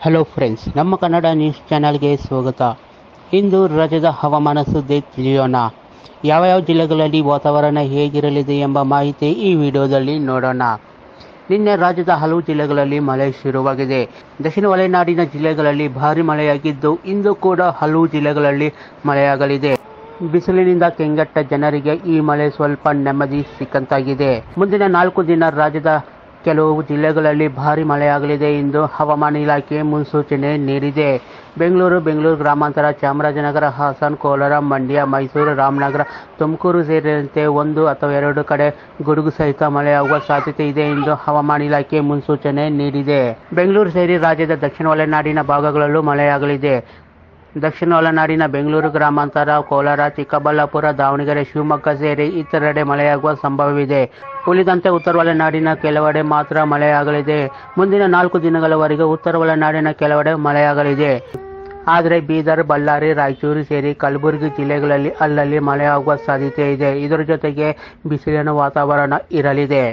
Hello friends, ನಮ್ಮ Kannada news ಚಾನಲ್ಗೆ ಸ್ವಾಗತ. ಇಂದು ರಾಜ್ಯದ ಹವಾಮಾನ ಸುದ್ದಿ ತಿಳಿಯೋಣ. ಯಾವ ಜಿಲ್ಲೆಗಳಲ್ಲಿ ವಾತಾವರಣ ಹೇಗಿರಲಿದೆ ಎಂಬ ಮಾಹಿತಿ ಈ ವಿಡಿಯೋದಲ್ಲಿ ನೋಡೋಣ. ನಿನ್ನೆ ರಾಜ್ಯದ ಹಲವು ಜಿಲ್ಲೆಗಳಲ್ಲಿ ಮಳೆ ಶುರುವಾಗಿದೆ. ದಕ್ಷಿಣ ಒಳನಾಡಿನ ಜಿಲ್ಲೆಗಳಲ್ಲಿ ಭಾರೀ ಮಳೆಯಾಗಿದ್ದು, ಇಂದು ಕೂಡ ಹಲವು ಜಿಲ್ಲೆಗಳಲ್ಲಿ ಮಳೆಯಾಗಲಿದೆ. ಬಿಸಿಲಿನಿಂದ ಕೆಂಗೆಟ್ಟ ಜನರಿಗೆ ಈ ಮಳೆ ಸ್ವಲ್ಪ ನೆಮ್ಮದಿ ಸಿಕ್ಕಂತಾಗಿದೆ. ಮುಂದಿನ 4 ದಿನ ರಾಜ್ಯದ ಕೆಲವು ಜಿಲ್ಲೆಗಳಲ್ಲಿ ಭಾರೀ ಮಳೆಯಾಗಲಿದೆ ಎಂದು ಹವಾಮಾನ ಇಲಾಖೆ ಮುನ್ಸೂಚನೆ ನೀಡಿದೆ. ಬೆಂಗಳೂರು ಗ್ರಾಮಾಂತರ, ಚಾಮರಾಜನಗರ, ಹಾಸನ, ಕೋಲಾರ, ಮಂಡ್ಯ, ಮೈಸೂರು, ರಾಮನಗರ, ತುಮಕೂರು ಸೇರಿದಂತೆ 1 ಅಥವಾ 2 ಕಡೆ ಗುಡುಗು ಸಹಿತ ಮಳೆಯಾಗುವ ಸಾಧ್ಯತೆ ಇದೆ ಎಂದು ಹವಾಮಾನ ಇಲಾಖೆ ಮುನ್ಸೂಚನೆ ನೀಡಿದೆ. ಬೆಂಗಳೂರು ಸೇರಿ ರಾಜ್ಯದ ದಕ್ಷಿಣ ಒಳನಾಡಿನ ಭಾಗಗಳಲ್ಲೂ ಮಳೆಯಾಗಲಿದೆ. ದಕ್ಷಿಣ ಒಳನಾಡಿನ ಬೆಂಗಳೂರು ಗ್ರಾಮಾಂತರ, ಕೋಲಾರ, ಚಿಕ್ಕಬಳ್ಳಾಪುರ, ದಾವಣಗೆರೆ, ಶಿವಮೊಗ್ಗ ಸೇರಿ ಇತರೆಡೆ ಮಳೆಯಾಗುವ ಸಂಭವವಿದೆ. ಉಳಿದಂತೆ ಉತ್ತರ ಒಳನಾಡಿನ ಕೆಲವೆಡೆ ಮಾತ್ರ ಮಳೆಯಾಗಲಿದೆ. ಮುಂದಿನ 4 ದಿನಗಳವರೆಗೆ ಉತ್ತರ ಒಳನಾಡಿನ ಕೆಲವೆಡೆ ಮಳೆಯಾಗಲಿದೆ. ಆದರೆ ಬೀದರ್, ಬಳ್ಳಾರಿ, ರಾಯಚೂರು ಸೇರಿ ಕಲಬುರಗಿ ಜಿಲ್ಲೆಗಳಲ್ಲಿ ಅಲ್ಲಲ್ಲಿ ಮಳೆಯಾಗುವ ಸಾಧ್ಯತೆ ಇದೆ. ಇದರ ಜೊತೆಗೆ ಬಿಸಿಲಿನ ವಾತಾವರಣ ಇರಲಿದೆ.